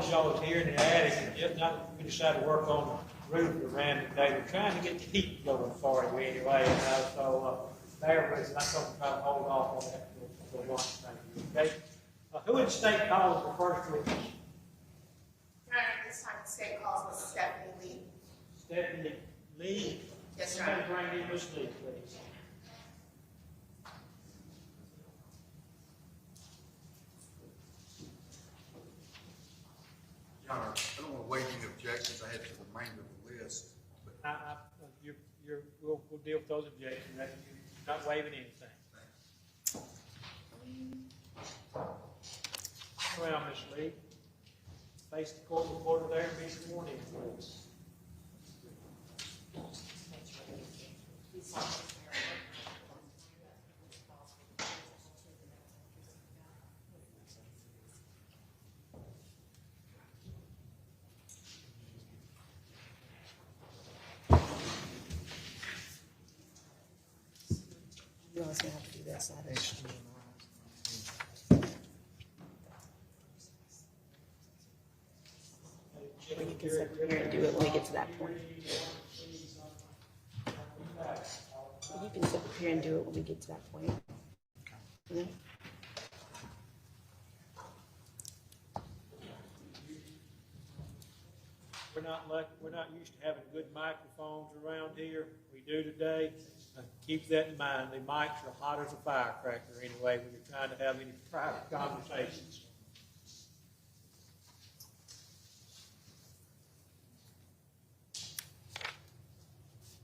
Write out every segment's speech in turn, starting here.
as y'all was here in the attic, and just not, we decided to work on the roof around today. We're trying to get the heat going for you anyway, so bear with us. I'm going to try to hold off on that for one thing, okay? Who in the state calls the first witness? This time the state calls was Stephanie Lee. Stephanie Lee? Yes, sir. Somebody bring in Miss Lee, please. Your Honor, I don't want to waive any objections I had to the remainder of the list. But We'll deal with those objections. You're not waiving anything. Well, Ms. Lee, face the court reporter there and be sworn in, please. You always gonna have to do that side. Or you can sit here and do it when we get to that point. You can sit here and do it when we get to that point. Yeah. We're not used to having good microphones around here. We do today. Keep that in mind. The mics are hot as a firecracker anyway when you're trying to have any private conversations.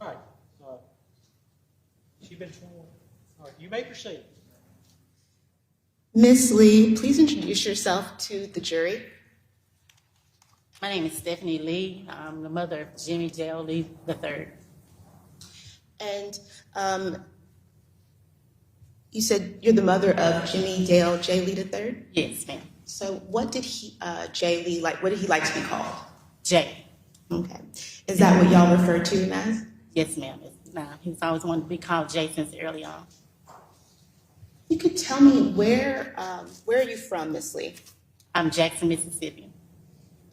All right. She's been sworn. All right. You may proceed. Miss Lee, please introduce yourself to the jury. My name is Stephanie Lee. I'm the mother of Jimmie J. Lee III. And you said you're the mother of Jimmie Dale J. Lee III? Yes, ma'am. So what did J. Lee like? What did he like to be called? J. Okay. Is that what y'all refer to him as? Yes, ma'am. He's always wanted to be called J since early on. You could tell me where are you from, Miss Lee? I'm Jackson, Mississippi.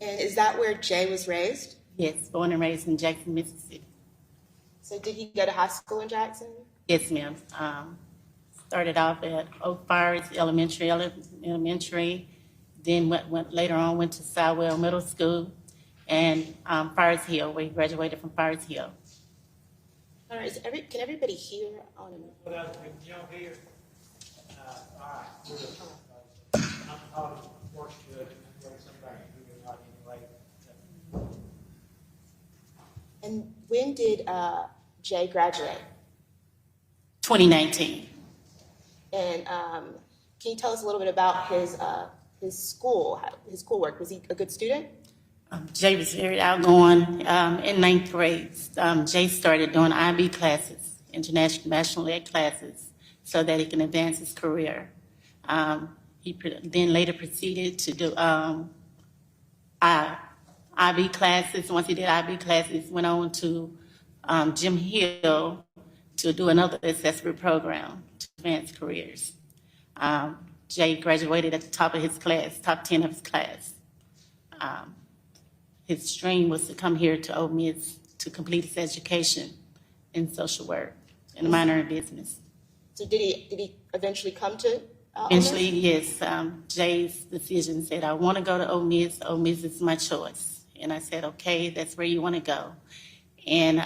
And is that where Jay was raised? Yes, born and raised in Jackson, Mississippi. So did he go to high school in Jackson? Yes, ma'am. Started off at Oak Forest Elementary, then later on went to Sowell Middle School and Forest Hill, where he graduated from Forest Hill. All right, can everybody hear? What else can y'all hear? All right. I'm calling the court judge and bring somebody who is not anyway. And when did Jay graduate? 2019. And can you tell us a little bit about his schoolwork? Was he a good student? Jay was very outgoing. In ninth grade, Jay started doing IB classes, international ed classes, so that he can advance his career. He then later proceeded to do IB classes. Once he did IB classes, went on to Jim Hill to do another accessory program to advance careers. Jay graduated at the top of his class, top 10 of his class. His dream was to come here to Ole Miss to complete his education in social work and a minor in business. So did he eventually come to Ole Eventually, Miss? yes. Jay's decision said, I want to go to Ole Miss. Ole Miss is my choice. And I said, okay, that's where you want to go. And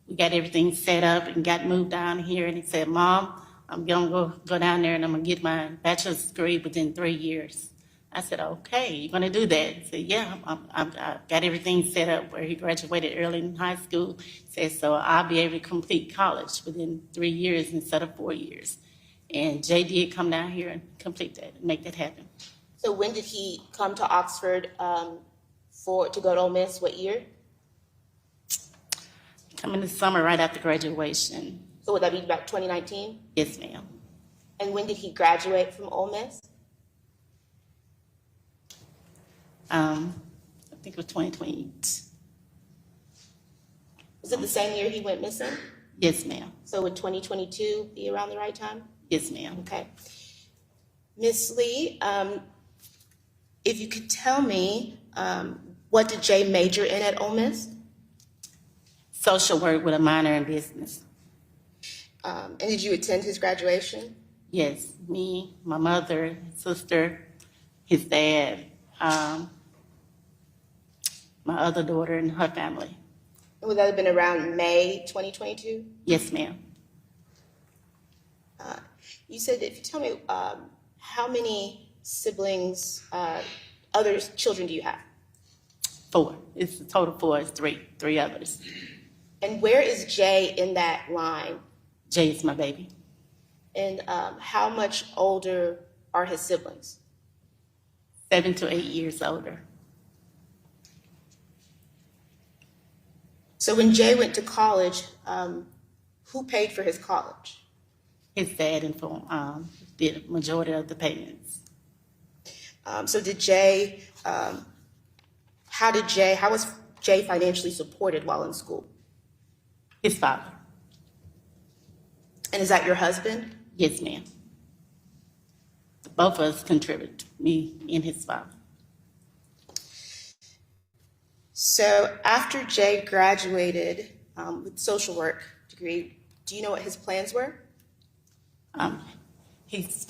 we got everything set up and got moved down here. And he said, Mom, I'm going to go down there and I'm going to get my bachelor's degree within 3 years. I said, okay, you're going to do that? He said, yeah, I've got everything set up where he graduated early in high school. He said, so I'll be able to complete college within 3 years instead of 4 years. And Jay did come down here and complete that and make that happen. So when did he come to Oxford to go to Ole Miss? What year? Come in the summer right after graduation. So would that be about 2019? Yes, ma'am. And when did he graduate from Ole Miss? I think it was 2020. Was it the same year he went missing? Yes, ma'am. So would 2022 be around the right time? Yes, ma'am. Okay. Miss Lee, If you could tell me, what did Jay major in at Ole Miss? Social work with a minor in business. And did you attend his graduation? Yes, me, my mother, sister, his dad, my other daughter and her family. And would that have been around May 2022? Yes, ma'am. You said, if you tell me, how many siblings, other children do you have? 4. It's a total 4. It's 3 others. And where is Jay in that line? Jay is my baby. And how much older are his siblings? 7 to 8 years older. So when Jay went to college, who paid for his college? His dad did the majority of the payments. So did Jay, how was Jay financially supported while in school? His father. And is that your husband? Yes, ma'am. Both of us contribute, me and his father. So after Jay graduated with social work degree, do you know what his plans were? He was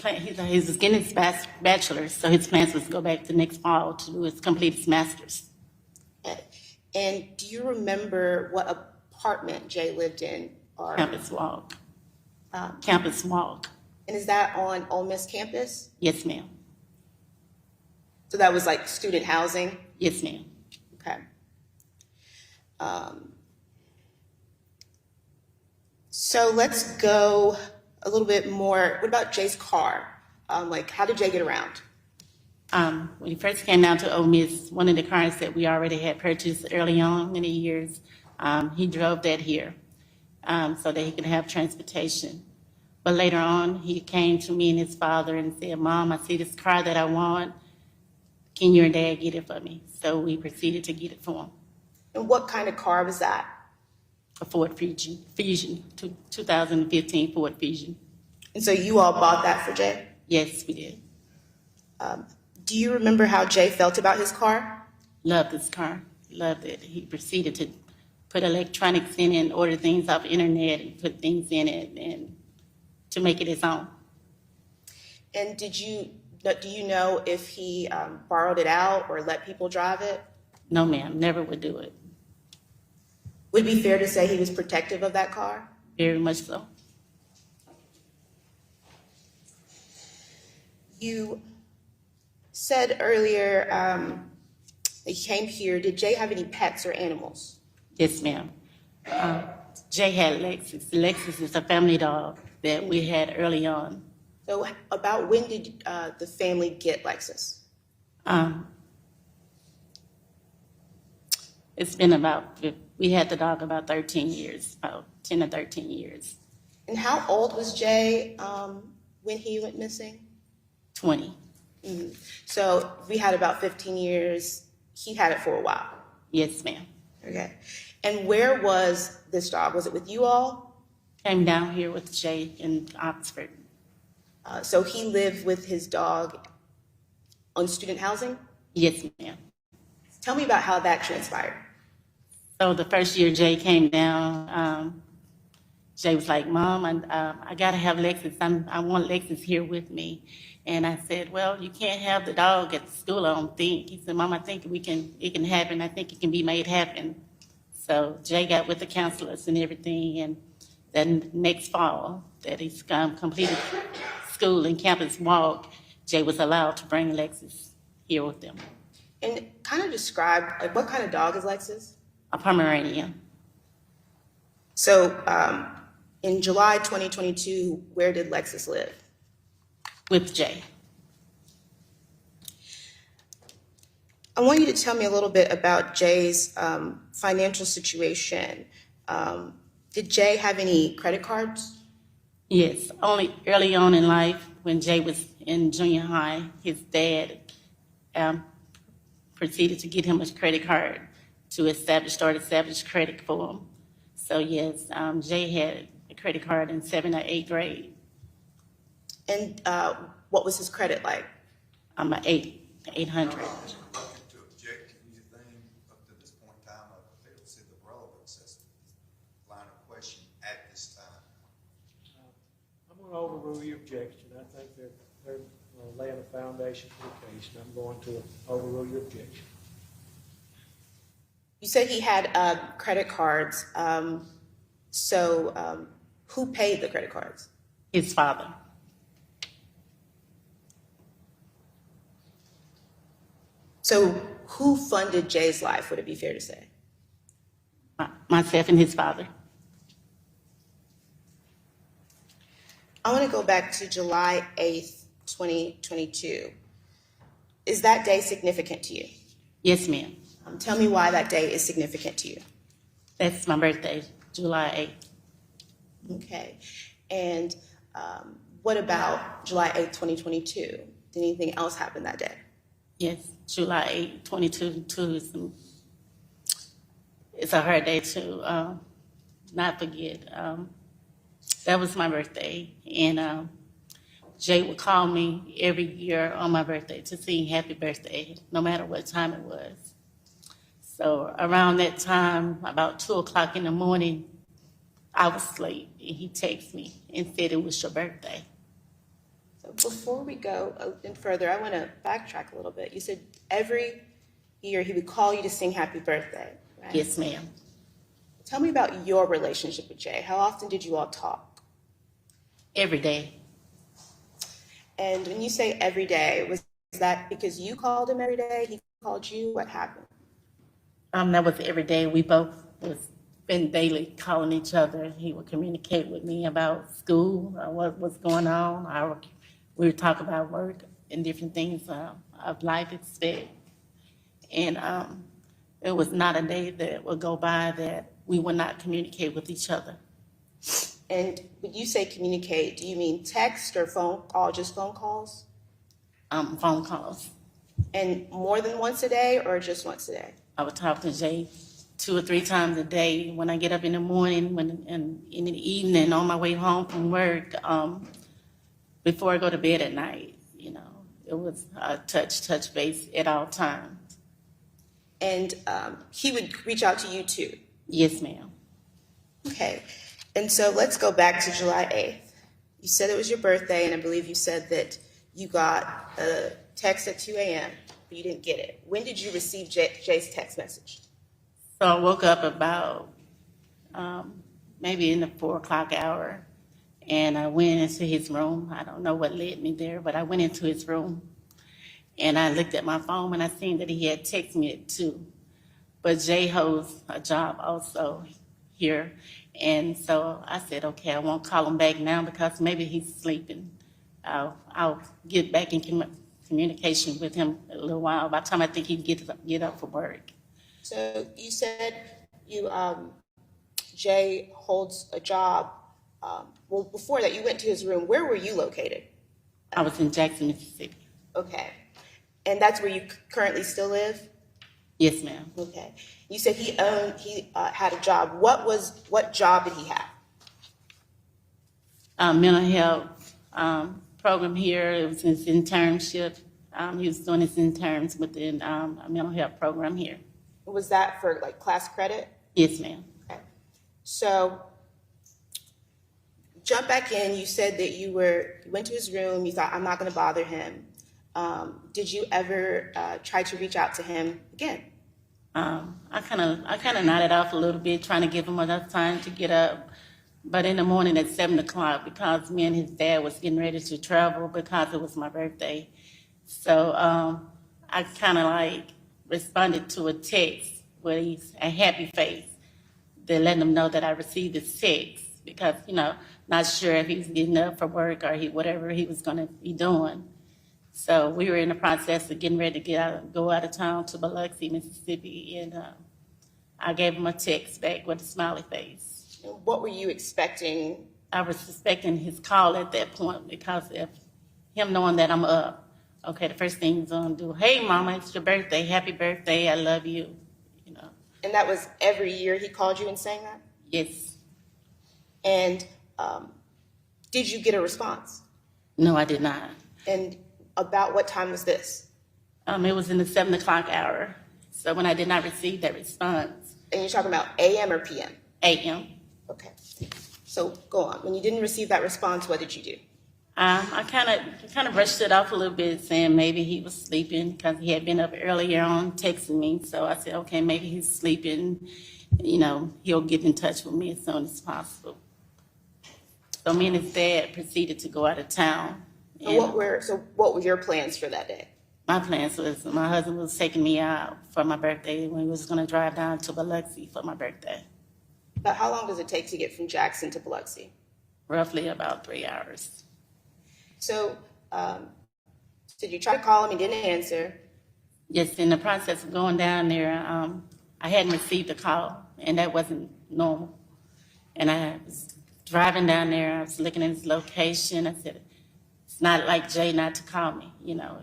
getting his bachelor's, so his plans was to go back to next fall to complete his master's. And do you remember what apartment Jay lived in? Or, Campus Walk. Campus Walk. and is that on Ole Miss campus? Yes, ma'am. So that was like student housing? Yes, ma'am. Okay. So let's go a little bit more. What about Jay's car? How did Jay get around? When he first came down to Ole Miss, one of the cars that we already had purchased early on, many years, he drove that here so that he could have transportation. But later on, he came to me and his father and said, "Mom, I see this car that I want. Can your dad get it for me?" So we proceeded to get it for him. And what kind of car was that? A Ford Fusion, 2015 Ford Fusion. And so you all bought that for Jay? Yes, we did. Do you remember how Jay felt about his car? Loved this car. Loved it. He proceeded to put electronics in it and order things off the internet and put things in it and to make it his own. And do you know if he borrowed it out or let people drive it? No, ma'am, never would do it. Would it be fair to say he was protective of that car? Very much so. You said earlier that he came here. Did Jay have any pets or animals? Yes, ma'am. Jay had Lexus. Lexus is a family dog that we had early on. So about when did the family get Lexus? It's been we had the dog about 13 years, about 10 or 13 years. And how old was Jay when he went missing? 20. Mm-hmm. So we had about 15 years. He had it for a while. Yes, ma'am. Okay. And where was this dog? Was it with you all? Came down here with Jay in Oxford. So he lived with his dog on student housing? Yes, ma'am. Tell me about how that transpired. So the first year Jay came down, Jay was like, "Mom, I gotta have Lexus. I want Lexus here with me." And I said, "Well, you can't have the dog at the school, I don't think." He said, "Mom, I think it can happen. I think it can be made happen." So Jay got with the counselors and everything, and then next fall that he's completed school and campus walk, Jay was allowed to bring Lexus here with them. And kind of describe, what kind of dog is Lexus? A Pomeranian. So in July 2022, where did Lexus live? With Jay. I want you to tell me a little bit about Jay's financial situation. Did Jay have any credit cards? Yes, only early on in life, when Jay was in junior high, his dad proceeded to get him a credit card to establish credit for him. So yes, Jay had a credit card in 7th or 8th grade. And what was his credit like? I'm an 8. 800. Looking to object to anything up to this point in time, I fail to see the relevance as to this line of question at this time. I'm going to overrule your objection. I think they're laying a foundation for the case, and I'm going to overrule your objection. You said he had credit cards. Who paid the credit cards? His father. So who funded Jay's life, would it be fair to say? Myself and his father. I want to go back to July 8th, 2022. Is that day significant to you? Yes, ma'am. Tell me why that day is significant to you. That's my birthday, July 8th. Okay. And what about July 8th, 2022? Did anything else happen that day? Yes, July 8th, 2022 it's a hard day to not forget. That was my birthday, and Jay would call me every year on my birthday to sing happy birthday, no matter what time it was. So around that time, about 2 o'clock in the morning, I was asleep, and he texted me and said it was your birthday. So before we go further, I want to backtrack a little bit. You said every year he would call you to sing happy birthday, right? Yes, ma'am. Tell me about your relationship with Jay. How often did you all talk? Every day. And when you say every day, was that because you called him every day? He called you? What happened? That was every day. We both was been daily calling each other. He would communicate with me about school, what was going on. We would talk about work and different things of life expect. And it was not a day that would go by that we would not communicate with each other. And when you say communicate, do you mean text or phone call, just phone calls? Phone calls. And more than once a day or just once a day? I would talk to Jay 2 or 3 times a day when I get up in the morning, and in the evening on my way home from work, before I go to bed at night. You know, it was a touch base at all times. And he would reach out to you too? Yes, ma'am. Okay. And so let's go back to July 8th. You said it was your birthday, and I believe you said that you got a text at 2 a.m., but you didn't get it. When did you receive Jay's text message? So I woke up about maybe in the 4 o'clock hour, and I went into his room. I don't know what led me there, but I went into his room, and I looked at my phone, and I seen that he had texted me at 2. But Jay holds a job also here, and so I said, okay, I won't call him back now because maybe he's sleeping. I'll get back in communication with him a little while. By the time I think he'd get up for work. So you said Jay holds a job. Well, before that, you went to his room. Where were you located? I was in Jackson, Mississippi. Okay. And that's where you currently still live? Yes, ma'am. Okay. You said he had a job. What job did he have? Mental health program here. It was his internship. He was doing his interns within a mental health program here. Was that for like class credit? Yes, ma'am. Okay. So jump back in. You said that you went to his room. You thought, I'm not going to bother him. Did you ever try to reach out to him again? I kind of nodded off a little bit, trying to give him enough time to get up. But in the morning at 7 o'clock, because me and his dad was getting ready to travel because it was my birthday, so I kind of like responded to a text with a happy face, to letting him know that I received his text because, you know, not sure if he was getting up for work or whatever he was going to be doing. So we were in the process of getting ready to go out of town to Biloxi, Mississippi, and I gave him a text back with a smiley face. What were you expecting? I was expecting his call at that point because of him knowing that I'm up. Okay, the first thing he's gonna do, hey mama, it's your birthday, happy birthday, I love you, you know. And that was every year he called you and saying that? Yes. And did you get a response? No, I did not. And about what time was this? It was in the 7 o'clock hour. So when I did not receive that response, And you're talking about AM or PM? AM. Okay. So go on. When you didn't receive that response, what did you do? I kind of brushed it off a little bit, saying maybe he was sleeping because he had been up earlier on texting me. So I said, okay, maybe he's sleeping. You know, he'll get in touch with me as soon as possible. So me and his dad proceeded to go out of town. So what were your plans for that day? My plans was my husband was taking me out for my birthday when we was going to drive down to Biloxi for my birthday. But how long does it take to get from Jackson to Biloxi? Roughly about 3 hours. So did you try to call him? He didn't answer. Yes, in the process of going down there, I hadn't received a call, and that wasn't normal. And I was driving down there. I was looking at his location. I said, it's not like Jay not to call me. You know,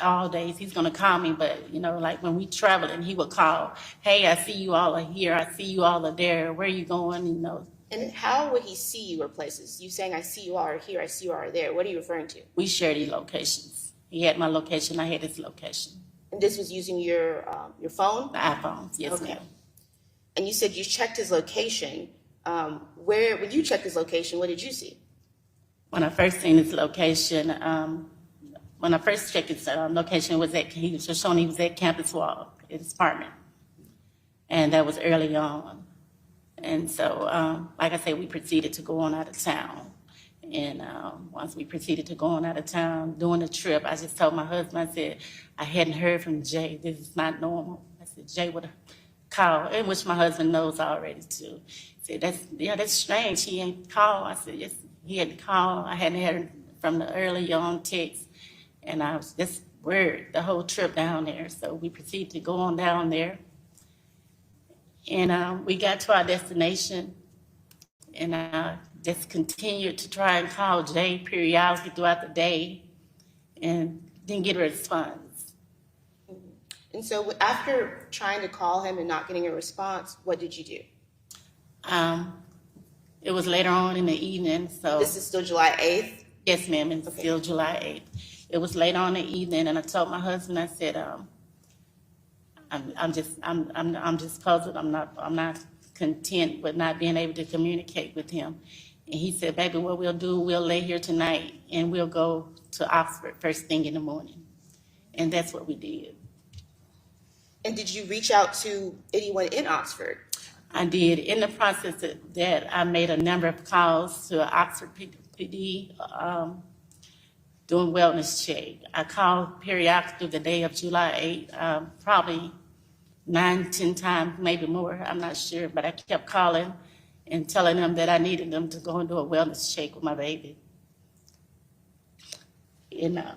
all days he's going to call me, but, you know, like when we traveling, he would call, hey, I see you all are here. I see you all are there. Where are you going? You know. And how would he see you or places? You saying, I see you all are here, I see you all are there. What are you referring to? We shared these locations. He had my location. I had his location. And this was using your phone? The iPhones, yes, Okay. ma'am. And you said you checked his location. When you checked his location, what did you see? When I first seen his location, when I first checked his location, he was just showing he was at Campus Walk, at his apartment. And that was early on. And so, like I said, we proceeded to go on out of town. And once we proceeded to go on out of town, during the trip, I just told my husband, I said, I hadn't heard from Jay. This is not normal. I said, Jay would have called, and which my husband knows already too. He said, that's strange. He ain't called. I said, yes, he had to call. I hadn't heard from the early on text. And I was just worried the whole trip down there. So we proceeded to go on down there. And we got to our destination, and I just continued to try and call Jay periodically throughout the day and didn't get a response. And so after trying to call him and not getting a response, what did you do? It was later on in the evening, so. This is still July 8th? Yes, ma'am, it's still July 8th. It was later on in the evening, and I told my husband, I said, I'm just puzzled. I'm not content with not being able to communicate with him. And he said, baby, what we'll do, we'll lay here tonight and we'll go to Oxford first thing in the morning. And that's what we did. And did you reach out to anyone in Oxford? I did. In the process of that, I made a number of calls to Oxford PD doing wellness check. I called periodically the day of July 8th, probably 9-10 times, maybe more, I'm not sure, but I kept calling and telling them that I needed them to go and do a wellness check with my baby. And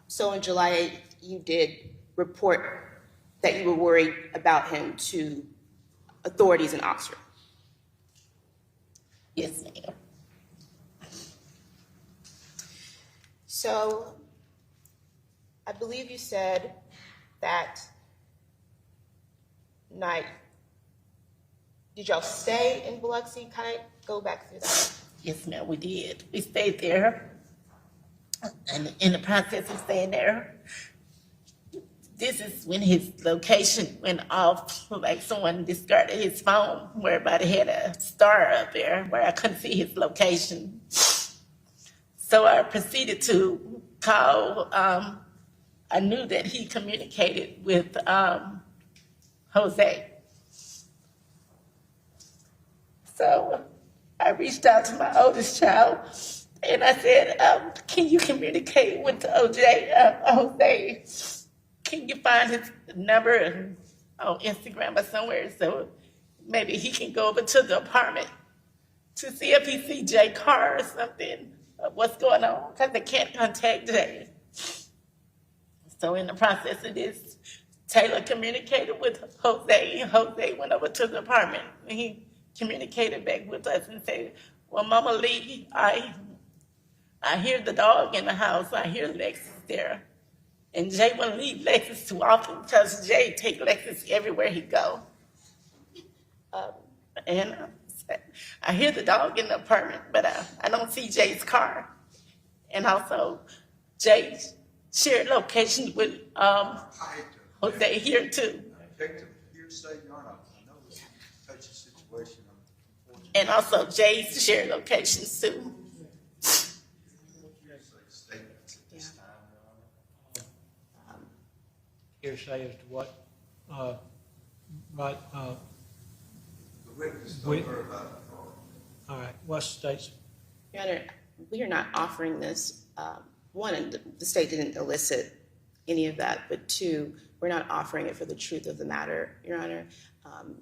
So on July 8th, you did report that you were worried about him to authorities in Oxford. yes, ma'am. So I believe you said that night, did y'all stay in Biloxi? Kind of go back through that. Yes, ma'am, we did. We stayed there. And in the process of staying there, this is when his location went off, like someone discarded his phone, whereby they had a star up there where I couldn't see his location. So I proceeded to call. I knew that he communicated with Jose. So I reached out to my oldest child and I said, can you communicate with Jose? Can you find his number on Instagram or somewhere so maybe he can go over to the apartment to see if he see Jay car or something, what's going on, because they can't contact Jay. So in the process of this, Taylor communicated with Jose, and Jose went over to the apartment, and he communicated back with us and said, well, Mama Lee, I hear the dog in the house, I hear Lexus there. And Jay wouldn't leave Lexus too often because Jay take Lexus everywhere he go. And I hear the dog in the apartment, but I don't see Jay's car. And also, Jay shared locations with I hate to. Jose here too. I hate to hearsay, Your Honor. I know it's a touchy situation. Unfortunately, And also Jay's shared locations too. hearsay statements at this time, Your Honor. Hearsay as to what, right, The witness We- don't heard about it. all right, what's the state's? Your Honor, we are not offering this. One, the state didn't elicit any of that, but two, we're not offering it for the truth of the matter, Your Honor.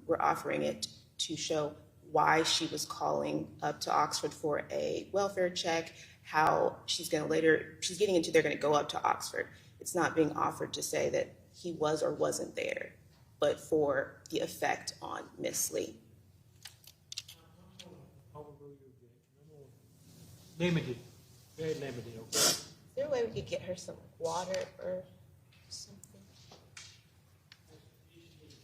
We're offering it to show why she was calling up to Oxford for a welfare check, how she's going to later, she's getting into they're going to go up to Oxford. It's not being offered to say that he was or wasn't there, but for the effect on Miss Lee. Limited, very limited, okay? Is there a way we could get her some water or something?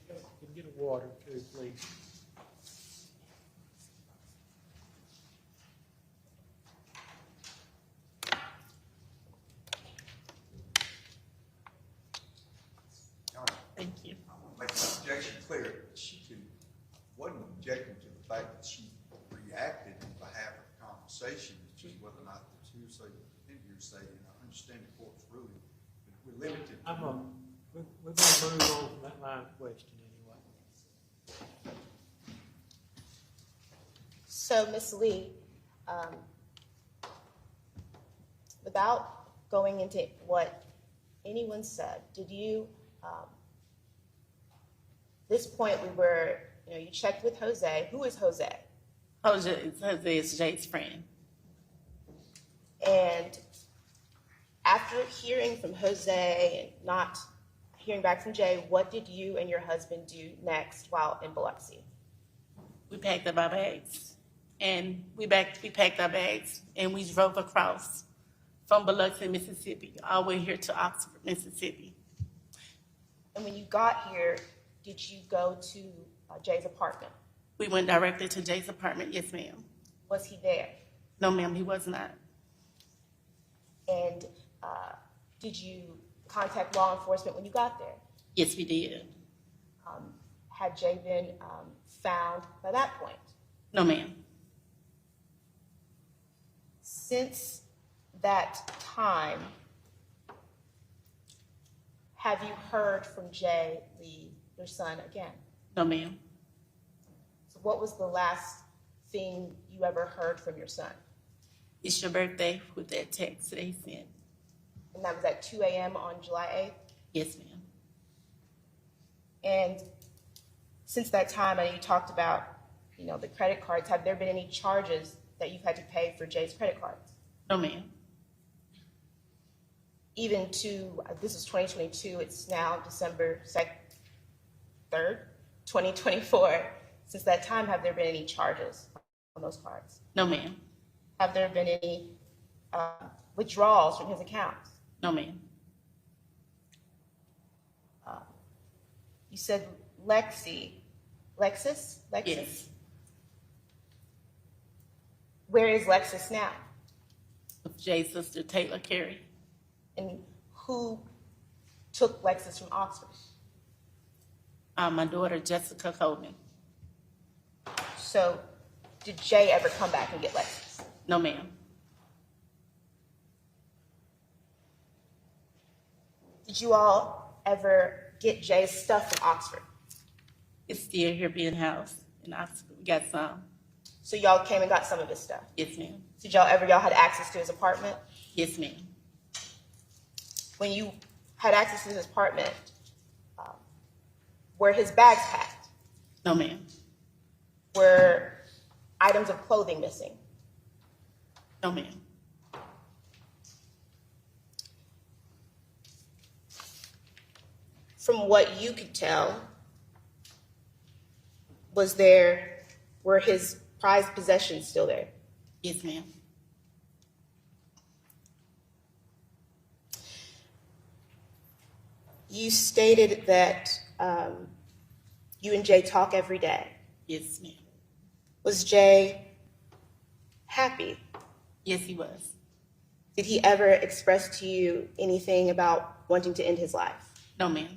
Can you get a water too, please? Your Honor, Thank you. I want to make my objection clear. Wasn't objecting to the fact that she reacted on behalf of the conversation. It's just whether or not there's hearsay in hearsay. And I understand the court's ruling, but we're limited. We're gonna move on from that line of question anyway. So, Miss Lee, without going into what anyone said, did you, this point we were, you checked with Jose. Who is Jose? Jose is Jay's friend. And after hearing from Jose and not hearing back from Jay, what did you and your husband do next while in Biloxi? We packed up our bags, and we packed our bags, and we drove across from Biloxi, Mississippi, all the way here to Oxford, Mississippi. And when you got here, did you go to Jay's apartment? We went directly to Jay's apartment. Yes, ma'am. Was he there? No, ma'am, he was not. And did you contact law enforcement when you got there? Yes, we did. Had Jay been found by that point? No, ma'am. Since that time, have you heard from Jay Lee, your son, again? No, ma'am. So what was the last thing you ever heard from your son? It's your birthday with that text that he sent. And that was at 2 a.m. on July 8th? Yes, ma'am. And since that time, I know you talked about, the credit cards. Have there been any charges that you've had to pay for Jay's credit cards? No, ma'am. Even to, this is 2022, it's now December 3rd, 2024. Since that time, have there been any charges on those cards? No, ma'am. Have there been any withdrawals from his accounts? No, ma'am. You said Lexus? Yes. Where is Lexus now? With Jay's sister, Taylor Carey. And who took Lexus from Oxford? My daughter, Jessica Coleman. So did Jay ever come back and get Lexus? No, ma'am. Did you all ever get Jay's stuff from Oxford? It's still here being housed in Oxford. We got some. So y'all came and got some of his stuff? Yes, ma'am. Did y'all had access to his apartment? Yes, ma'am. When you had access to his apartment, were his bags packed? No, ma'am. Were items of clothing missing? No, ma'am. From what you could tell, were his prized possessions still there? Yes, ma'am. You stated that you and Jay talk every day. Yes, ma'am. Was Jay happy? Yes, he was. Did he ever express to you anything about wanting to end his life? No, ma'am.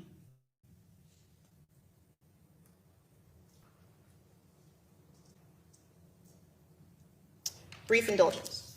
Brief indulgence.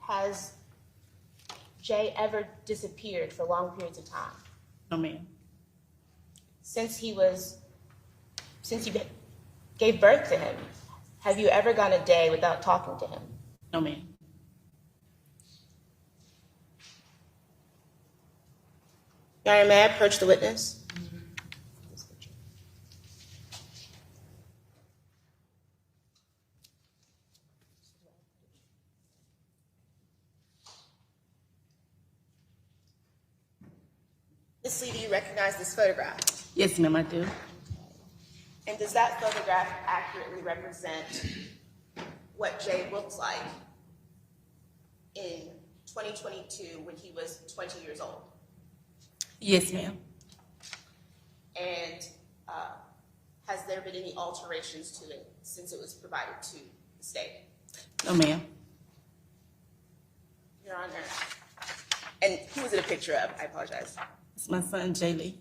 Has Jay ever disappeared for long periods of time? No, ma'am. Since you gave birth to him, have you ever gone a day without talking to him? No, ma'am. Your Honor, may I approach the witness? Ms. Lee, do you recognize this photograph? Yes, ma'am, I do. And does that photograph accurately represent what Jay looked like in 2022 when he was 20 years old? Yes, ma'am. And has there been any alterations to it since it was provided to the state? No, ma'am. Your Honor. And who was it a picture of? I apologize. It's my son, Jay Lee.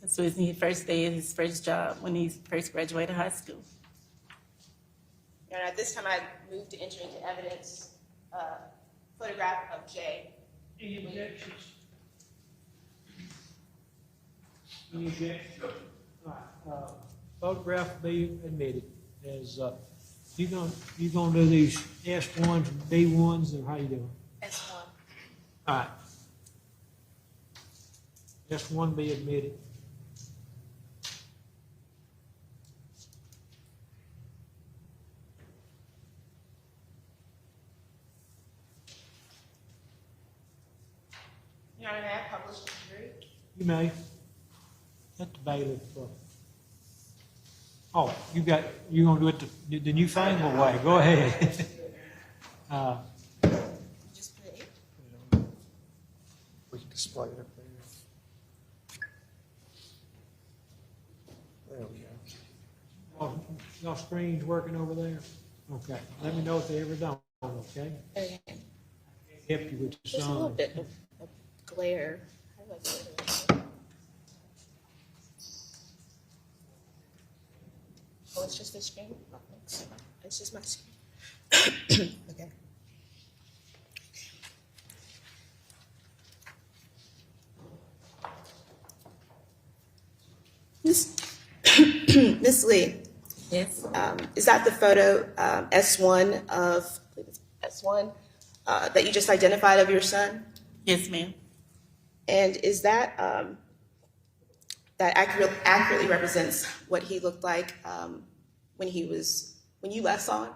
This was his first day at his first job when he first graduated high school. Your Honor, at this time I move to enter into evidence a photograph of Jay. Any objections? Any objections? All right, photograph be admitted. As you gonna do these S1s and B1s, or how you doing? S1. All right. S1 be admitted. Your Honor, may I publish the jury? You may. Let the bailiff. Oh, you gonna do it the newfangled way? Go ahead. Just put it in. We can display it up there. There we go. Y'all screens working over there? Okay. Let me know if they ever don't. Okay. Okay. Help you with your Just a little son. bit of glare. How do I get rid of it? Oh, it's just this screen? It's just my screen. Okay. Miss Lee, Yes. is that the photo S1 of I believe it's S1 that you just identified of your son? Yes, ma'am. And is that that accurately represents what he looked like when you last saw him?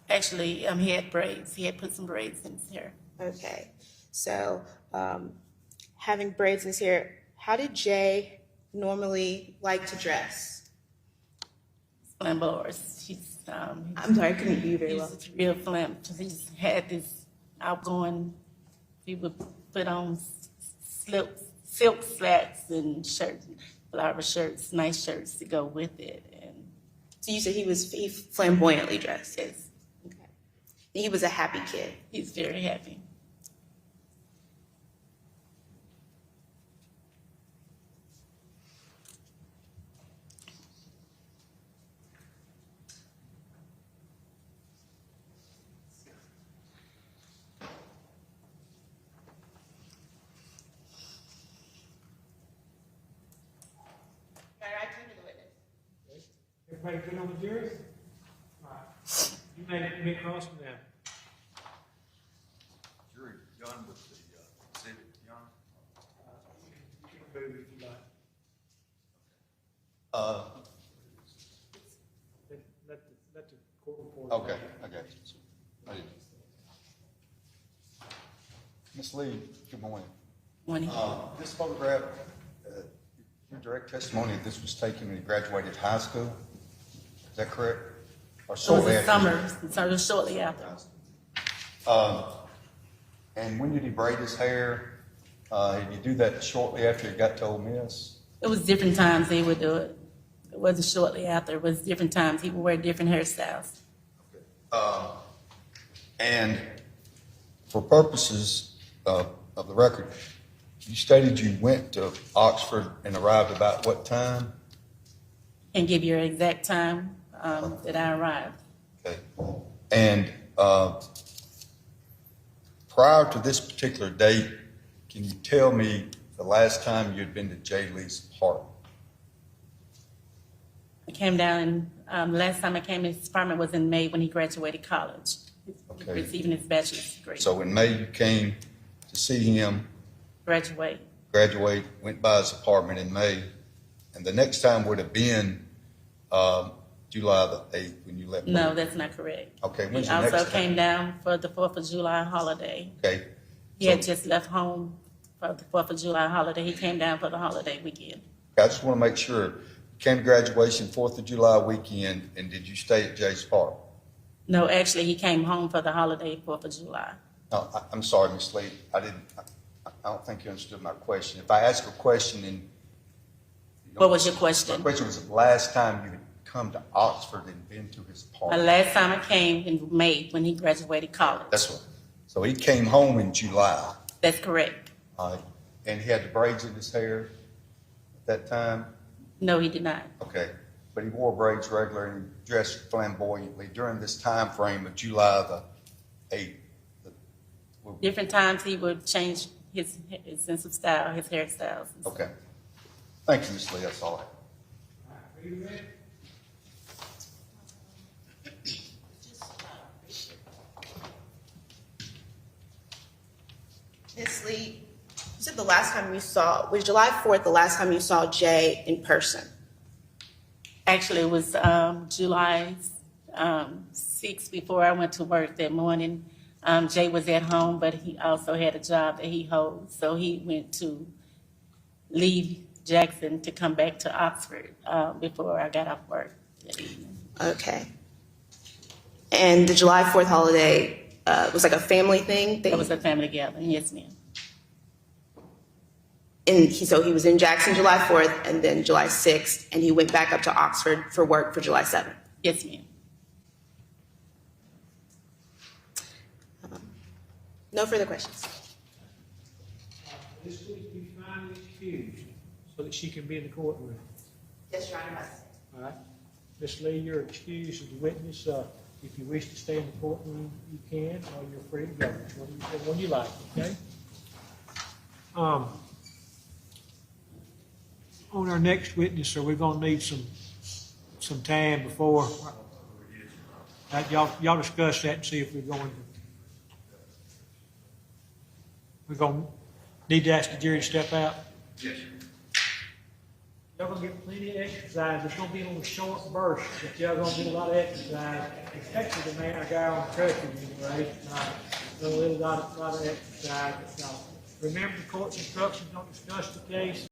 Actually, he had braids. He had put some braids in his hair. Okay, so having braids in his hair, how did Jay normally like to dress? Flamboyant. He's I'm sorry, I couldn't hear you very well. he's real flamboyant. He's had this outgoing. He would put on silk slacks and shirts, flower shirts, nice shirts to go with it. And So you said he flamboyantly dressed. yes, Okay. And he was a happy kid. he's very happy. I turn to the witness. Everybody good on the jury? All right. You made it, Mick Cross now. Jury done with the exhibit, John? You can move if you like. Let the court report. Okay, I got you. I didn't. Ms. Lee, good morning. Morning. This photograph, your direct testimony, this was taken when he graduated high school. Is that correct? Or It was shortly the after? summer, so it was shortly after. And when did he braid his hair? Did he do that shortly after he got to Ole Miss? It was different times he would do it. It wasn't shortly after. It was different times. He would wear different hairstyles. And for purposes of the record, you stated you went to Oxford and arrived about what time? Can't give you an exact time that I arrived. Okay. And prior to this particular date, can you tell me the last time you had been to Jay Lee's apartment? I came down, and last time I came to his apartment was in May when he graduated college, Okay. receiving his bachelor's degree. So in May, you came to see him Graduate. graduate, went by his apartment in May, and the next time would have been July the 8th when you left. No, that's not correct. Okay, He when's the next also time? came down for the 4th of July holiday. Okay, He had just left home for the 4th of July holiday. He came down for the holiday weekend. I just want to make sure, you came to graduation 4th of July weekend, and did you stay at Jay's Park? No, actually, he came home for the holiday, 4th of July. No, I'm sorry, Ms. Lee, I don't think you understood my question. If I ask a question and. What was your My question? question was the last time you had come to Oxford and been to his The apartment. last time I came in May when he graduated college. That's what, so he came home in July. That's correct. And he had the braids in his hair at that time? No, he did not. Okay, but he wore braids regularly and dressed flamboyantly during this time frame of July the 8th. Different times he would change his sense of style, his hairstyles. Okay. Thank you, Ms. Lee, that's all I have. All right, are you ready? Ms. Lee, you said the last time you saw, was July 4th the last time you saw Jay in person? Actually, it was July 6th before I went to work that morning. Jay was at home, but he also had a job that he holds. So he went to leave Jackson to come back to Oxford before I got off work that evening. Okay. And the July 4th holiday was like a family thing? That was a family gathering, yes, ma'am. And so he was in Jackson July 4th and then July 6th, and he went back up to Oxford for work for July 7th. Yes, ma'am. No further questions. This week you find the accused so that she can be in the courtroom. Yes, Your Honor. All right. Ms. Lee, you're excused as a witness. If you wish to stay in the courtroom, you can, or you're free to go. Which one you like, okay? On our next witness, sir, we're gonna need some time before. Y'all discuss that and see if we're going to need to ask the jury to step out. Yes, sir. Y'all gonna get plenty of exercise. It's gonna be on a short burst, but y'all gonna get a lot of exercise, especially the man, our guy on the crutches anyway. So a lot of exercise. Remember the court's instructions, don't discuss the case.